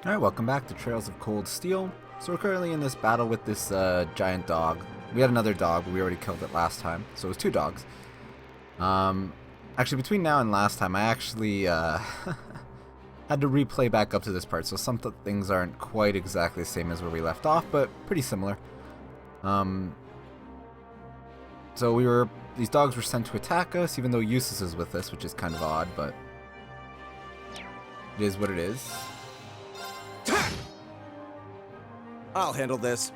Alright, welcome back to Trails of Cold Steel. So we're currently in this battle with this giant dog. We had another dog, but we already killed it last time, so it was two dogs. Actually, between now and last time, I actually had to replay back up to this part, so some things aren't quite exactly the same as where we left off, but pretty similar. So these dogs were sent to attack us, even though Eustace is with us, which is kind of odd, but it is what it is. I'll handle this.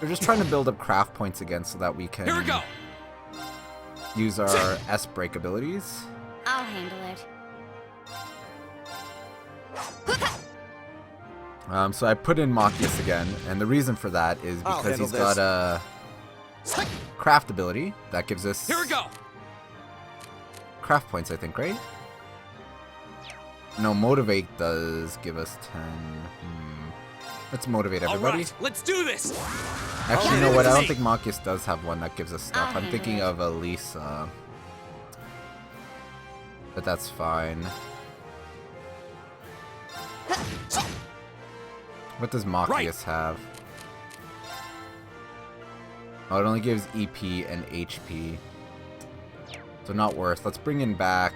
We're just trying to build up craft points again so that we can Here we go. Use our S-break abilities. I'll handle it. So I put in Machias again, and the reason for that is because he's got a craft ability that gives us Here we go. craft points, I think, right? No, Motivate does give us 10. Let's motivate everybody. All right, let's do this. Actually, you know what? I don't think Machias does have one that gives us stuff. I'm thinking of Elisa. But that's fine. What does Machias have? Oh, it only gives EP and HP. So not worth. Let's bring in back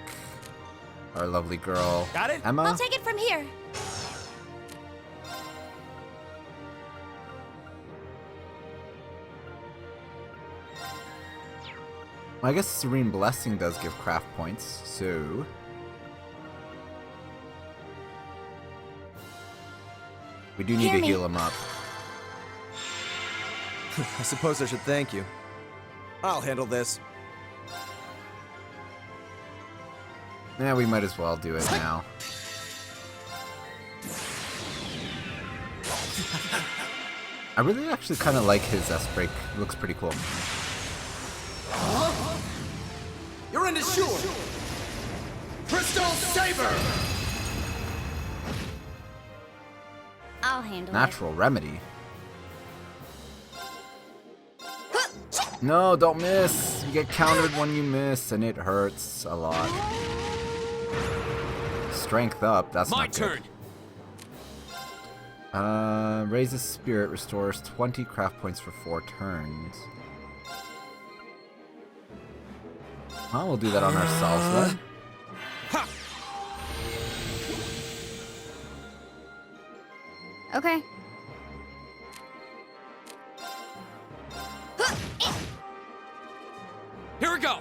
our lovely girl, Got it? Emma. I'll take it from here. Well, I guess Serene Blessing does give craft points, so we do need to heal him up. I suppose I should thank you. I'll handle this. Yeah, we might as well do it now. I really actually kind of like his S-break. It looks pretty cool. You're in the shore. Crystal Saber. I'll handle Natural Remedy. No, don't miss. You get countered when you miss, and it hurts a lot. Strength up. That's My not good. turn. Raises Spirit, restores 20 craft points for 4 turns. Well, we'll do that on ourselves then. Okay. Here we go.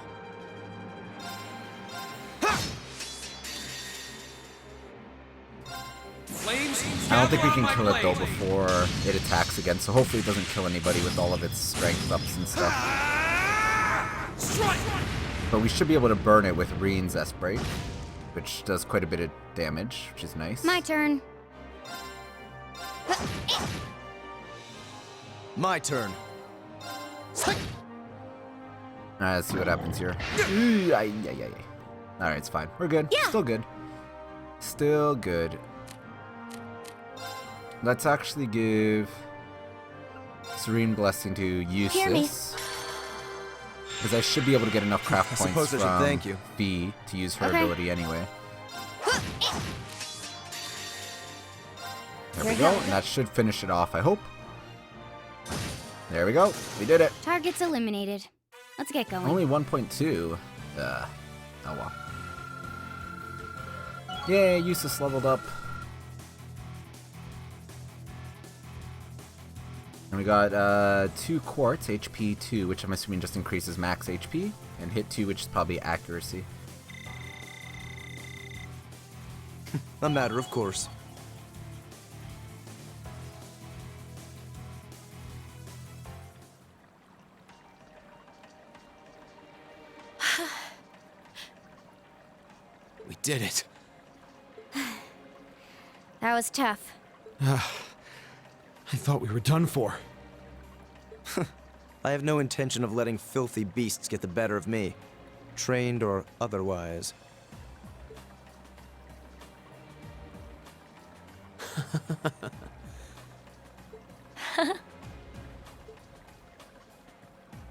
Flames. I don't think we can gather on kill my it though blade. before it attacks again, so hopefully it doesn't kill anybody with all of its strength ups and stuff. Strike. But we should be able to burn it with Reen's S-break, which does quite a bit of damage, which is nice. My turn. My turn. Alright, let's see what happens here. Alright, it's fine. We're good. Yeah. Still good. Still good. Let's actually give Serene Blessing to Eustace. Because I should be able to get enough craft points suppose I should from thank you. Fee to use her Okay. ability anyway. There we Here go, we go. and that should finish it off, I hope. There we go. We did it. Target's eliminated. Let's get going. Only 1.2. Oh well. Yay, Eustace leveled up. And we got 2 quartz, HP 2, which I'm assuming just increases max HP, and hit 2, which is probably accuracy. A matter of course. We did it. That was tough. I thought we were done for. I have no intention of letting filthy beasts get the better of me, trained or otherwise.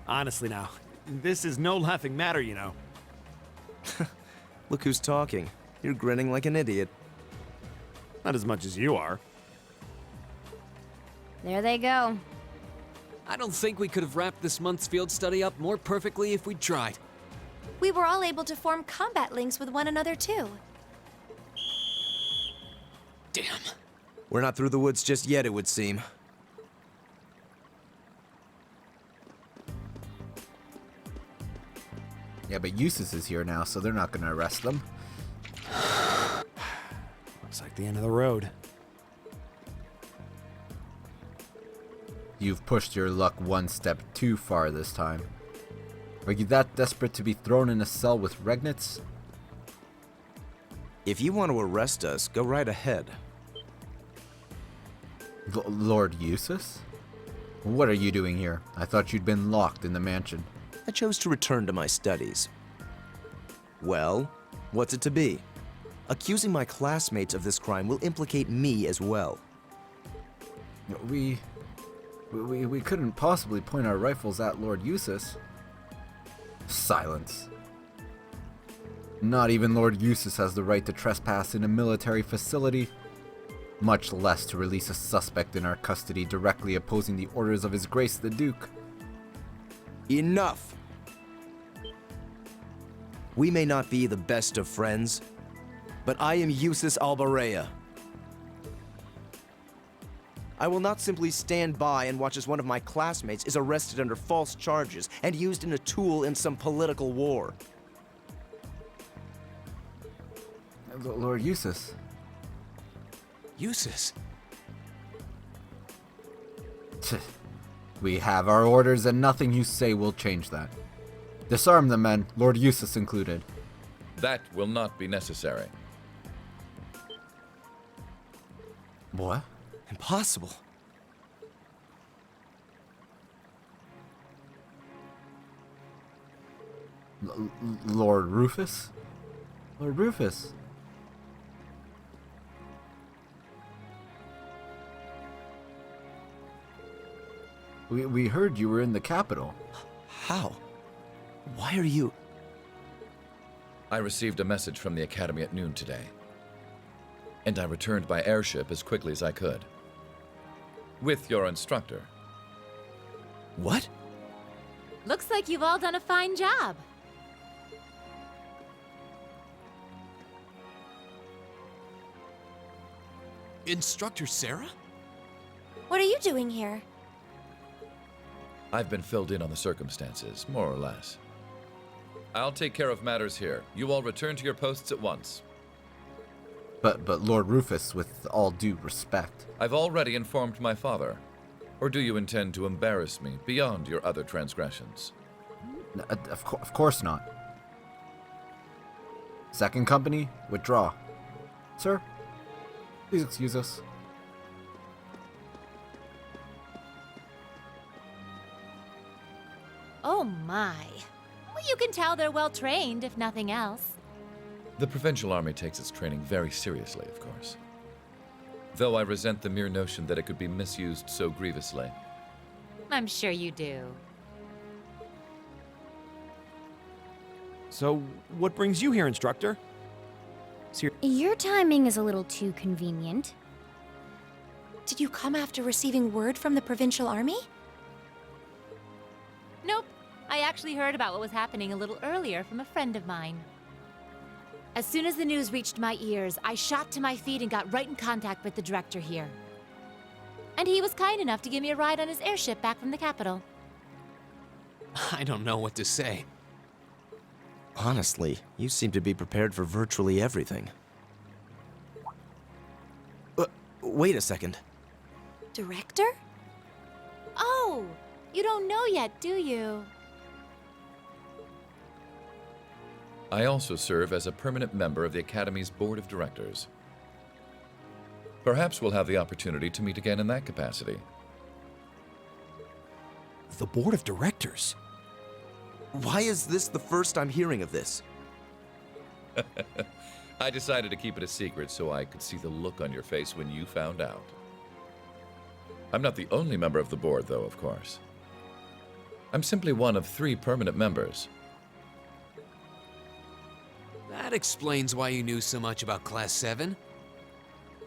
Honestly now, this is no laughing matter, you know. Look who's talking. You're grinning like an idiot. Not as much as you are. There they go. I don't think we could have wrapped this month's field study up more perfectly if we'd tried. We were all able to form combat links with one another, too. Damn. We're not through the woods just yet, it would seem. Yeah, but Eustace is here now, so they're not gonna arrest them. Looks like the end of the road. You've pushed your luck one step too far this time. Are you that desperate to be thrown in a cell with Regnitz? If you want to arrest us, go right ahead. Lord Eustace? What are you doing here? I thought you'd been locked in the mansion. I chose to return to my studies. Well, what's it to be? Accusing my classmates of this crime will implicate me as well. We couldn't possibly point our rifles at Lord Eustace. Silence. Not even Lord Eustace has the right to trespass in a military facility, much less to release a suspect in our custody directly opposing the orders of His Grace the Duke. Enough! We may not be the best of friends, but I am Eustace Albarea. I will not simply stand by and watch as one of my classmates is arrested under false charges and used in a tool in some political war. Lord Eustace. Eustace. We have our orders and nothing you say will change that. Disarm the men, Lord Eustace included. That will not be necessary. What? Impossible. Lord Rufus? Lord Rufus? We heard you were in the capital. How? Why are you... I received a message from the Academy at noon today, and I returned by airship as quickly as I could. With your instructor. What? Looks like you've all done a fine job. Instructor Sarah? What are you doing here? I've been filled in on the circumstances, more or less. I'll take care of matters here. You all return to your posts at once. But Lord Rufus, with all due respect. I've already informed my father. Or do you intend to embarrass me beyond your other transgressions? Of course not. Second company, withdraw. Sir, please excuse us. Oh my. Well, you can tell they're well trained, if nothing else. The Provincial Army takes its training very seriously, of course. Though I resent the mere notion that it could be misused so grievously. I'm sure you do. So, what brings you here, Instructor? Your timing is a little too convenient. Did you come after receiving word from the Provincial Army? Nope. I actually heard about what was happening a little earlier from a friend of mine. As soon as the news reached my ears, I shot to my feet and got right in contact with the director here. And he was kind enough to give me a ride on his airship back from the capital. I don't know what to say. Honestly, you seem to be prepared for virtually everything. Wait a second. Director? Oh, you don't know yet, do you? I also serve as a permanent member of the Academy's Board of Directors. Perhaps we'll have the opportunity to meet again in that capacity. The Board of Directors? Why is this the first I'm hearing of this? I decided to keep it a secret so I could see the look on your face when you found out. I'm not the only member of the board, though, of course. I'm simply one of 3 permanent members. That explains why you knew so much about Class 7.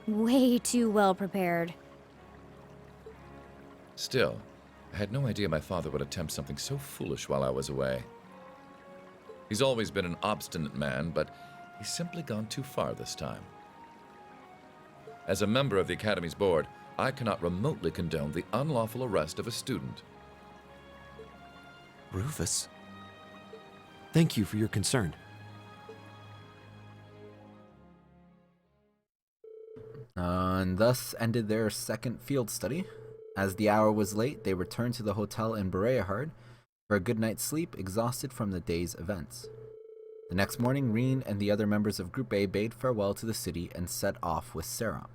Way too well prepared. Still, I had no idea my father would attempt something so foolish while I was away. He's always been an obstinate man, but he's simply gone too far this time. As a member of the Academy's board, I cannot remotely condone the unlawful arrest of a student. Rufus, thank you for your concern. And thus ended their second field study. As the hour was late, they returned to the hotel in Bereahard for a good night's sleep, exhausted from the day's events. The next morning, Reen and the other members of Group A bade farewell to the city and set off with Sarah.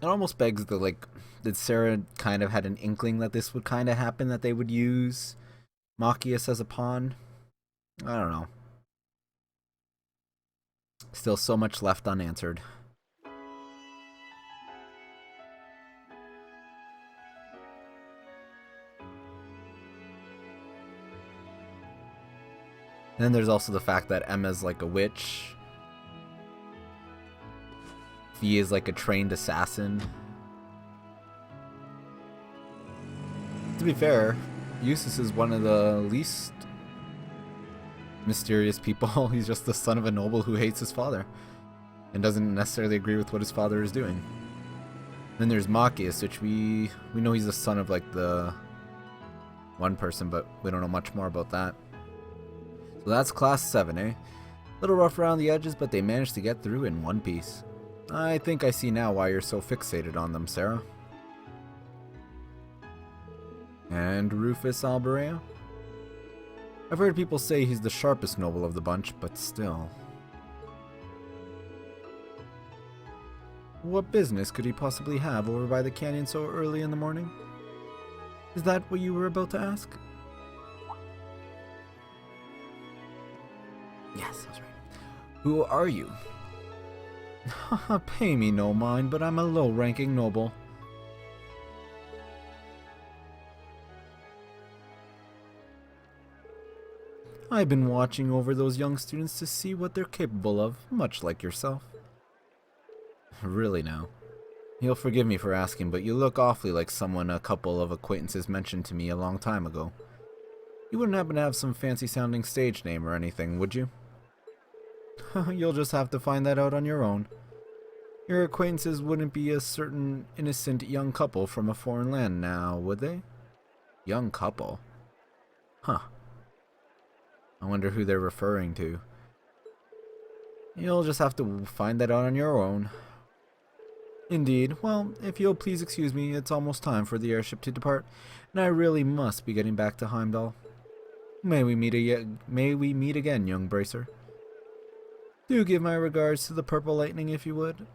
It almost begs the, did Sarah kind of had an inkling that this would kind of happen, that they would use Machias as a pawn? I don't know. Still so much left unanswered. And then there's also the fact that Emma's like a witch. He is like a trained assassin. To be fair, Eustace is one of the least mysterious people. He's just the son of a noble who hates his father and doesn't necessarily agree with what his father is doing. Then there's Machias, which we know he's the son of like the one person, but we don't know much more about that. So that's class 7, eh? Little rough around the edges, but they managed to get through in one piece. I think I see now why you're so fixated on them, Sarah. And Rufus Alberea? I've heard people say he's the sharpest noble of the bunch, but still. What business could he possibly have over by the canyon so early in the morning? Is that what you were about to ask? Yes, I was right. Who are you? Pay me no mind, but I'm a low-ranking noble. I've been watching over those young students to see what they're capable of, much like yourself. Really now. You'll forgive me for asking, but you look awfully like someone a couple of acquaintances mentioned to me a long time ago. You wouldn't happen to have some fancy-sounding stage name or anything, would you? You'll just have to find that out on your own. Your acquaintances wouldn't be a certain innocent young couple from a foreign land now, would they? Young couple? Huh. I wonder who they're referring to. You'll just have to find that out on your own. Indeed. Well, if you'll please excuse me, it's almost time for the airship to depart, and I really must be getting back to Heimdall. May we meet again, young Bracer. Do give my regards to the Purple Lightning if you would.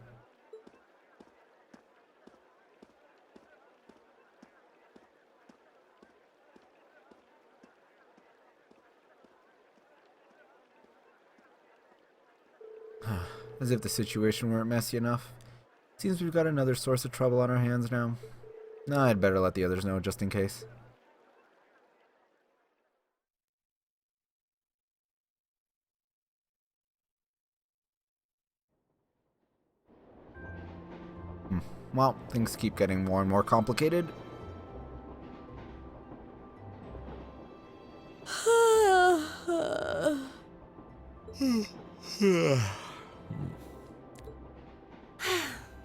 As if the situation weren't messy enough. Seems we've got another source of trouble on our hands now. I'd better let the others know just in case. Well, things keep getting more and more complicated.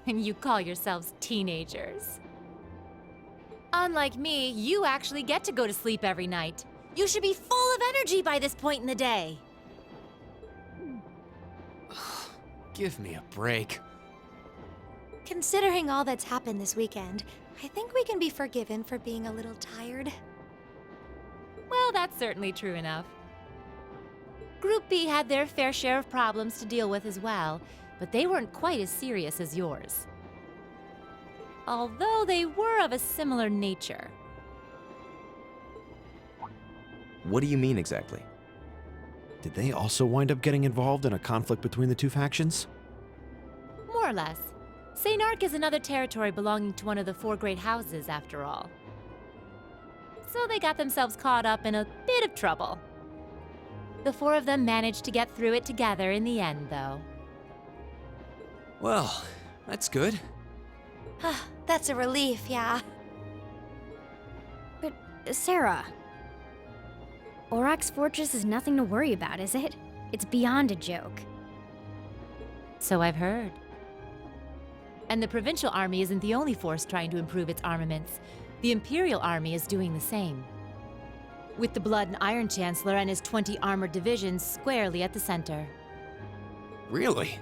And you call yourselves teenagers. Unlike me, you actually get to go to sleep every night. You should be full of energy by this point in the day. Give me a break. Considering all that's happened this weekend, I think we can be forgiven for being a little tired. Well, that's certainly true enough. Group B had their fair share of problems to deal with as well, but they weren't quite as serious as yours. Although they were of a similar nature. What do you mean exactly? Did they also wind up getting involved in a conflict between the two factions? More or less. St. Arc is another territory belonging to one of the 4 great houses, after all. So they got themselves caught up in a bit of trouble. The four of them managed to get through it together in the end, though. Well, that's good. That's a relief, yeah. But, Sarah... Aurochs Fortress is nothing to worry about, is it? It's beyond a joke. So I've heard. And the Provincial Army isn't the only force trying to improve its armaments. The Imperial Army is doing the same. With the Blood and Iron Chancellor and his 20 armored divisions squarely at the center. Really?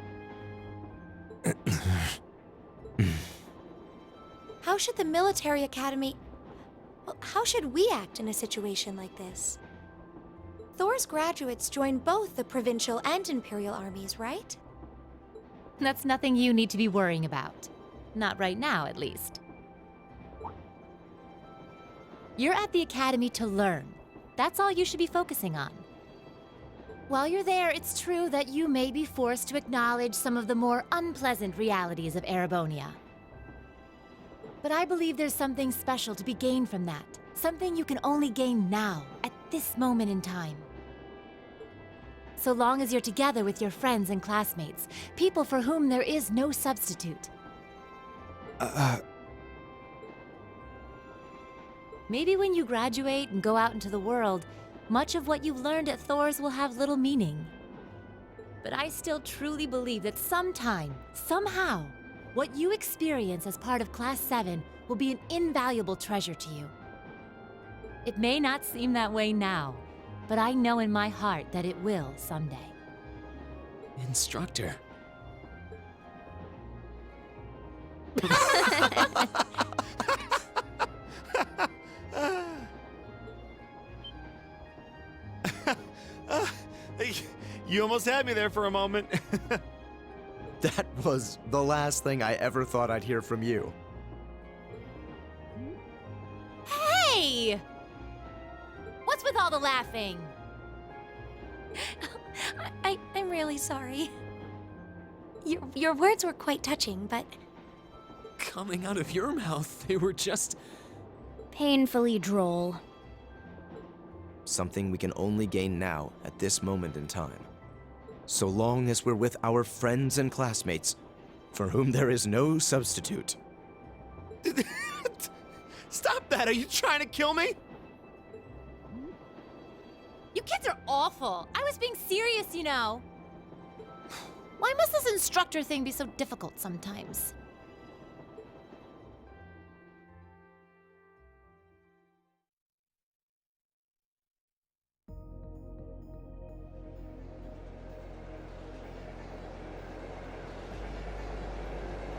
How should the military academy... Well, how should we act in a situation like this? Thor's graduates join both the Provincial and Imperial armies, right? That's nothing you need to be worrying about. Not right now, at least. You're at the Academy to learn. That's all you should be focusing on. While you're there, it's true that you may be forced to acknowledge some of the more unpleasant realities of Erebonia. But I believe there's something special to be gained from that. Something you can only gain now, at this moment in time. So long as you're together with your friends and classmates, people for whom there is no substitute. Maybe when you graduate and go out into the world, much of what you've learned at Thor's will have little meaning. But I still truly believe that sometime, somehow, what you experience as part of Class 7 will be an invaluable treasure to you. It may not seem that way now, but I know in my heart that it will someday. Instructor. You almost had me there for a moment. That was the last thing I ever thought I'd hear from you. Hey! What's with all the laughing? I'm really sorry. Your words were quite touching, but... Coming out of your mouth, they were just... Painfully droll. Something we can only gain now at this moment in time. So long as we're with our friends and classmates, for whom there is no substitute. Stop that! Are you trying to kill me? You kids are awful. I was being serious, you know. Why must this instructor thing be so difficult sometimes?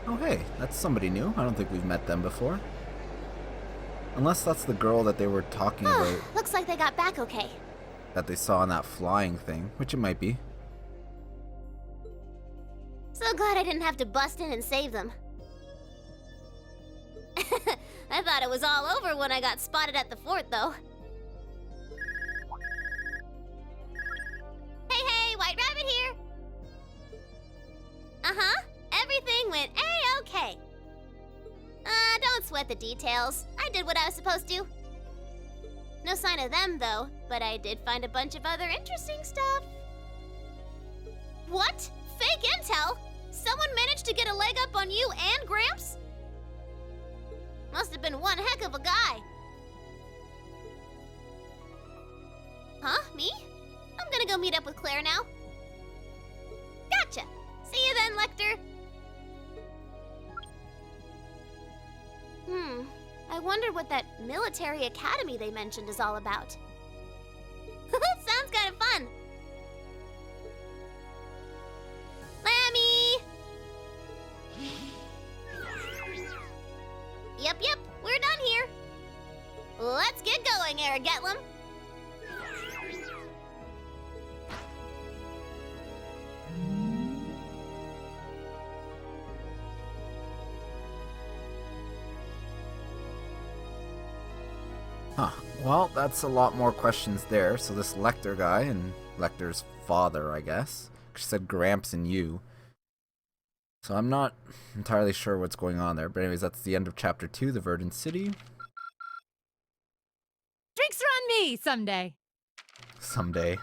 Oh hey, that's somebody new. I don't think we've met them before. Unless that's the girl that they were talking about, Looks like they got back okay. that they saw on that flying thing, which it might be. So glad I didn't have to bust in and save them. I thought it was all over when I got spotted at the fort, though. Hey, White Rabbit here! Uh-huh, everything went A-okay. Don't sweat the details. I did what I was supposed to. No sign of them, though, but I did find a bunch of other interesting stuff. What? Fake intel? Someone managed to get a leg up on you and Gramps? Must have been one heck of a guy. Huh? Me? I'm gonna go meet up with Claire now. Gotcha. See you then, Lecter. I wonder what that military academy they mentioned is all about. Sounds kind of fun. Lammy! Yep, we're done here. Let's get going, Aragetlum. Huh. Well, that's a lot more questions there. So this Lecter guy and Lecter's father, I guess. She said Gramps and you. So I'm not entirely sure what's going on there. But anyways, that's the end of Chapter 2, The Verdant City. Drinks are on me someday. Someday.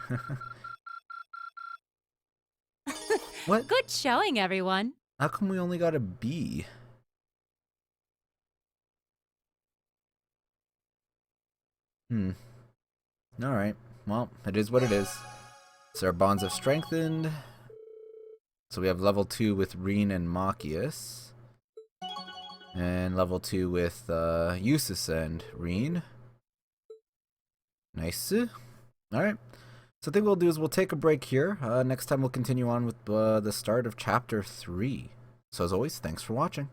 What? Good showing, everyone. How come we only got a B? Alright. Well, it is what it is. So our bonds have strengthened. So we have level 2 with Reen and Machias. And level 2 with Eustace and Reen. Nice. Alright. So I think what we'll do is we'll take a break here. Next time we'll continue on with the start of Chapter 3. So as always, thanks for watching.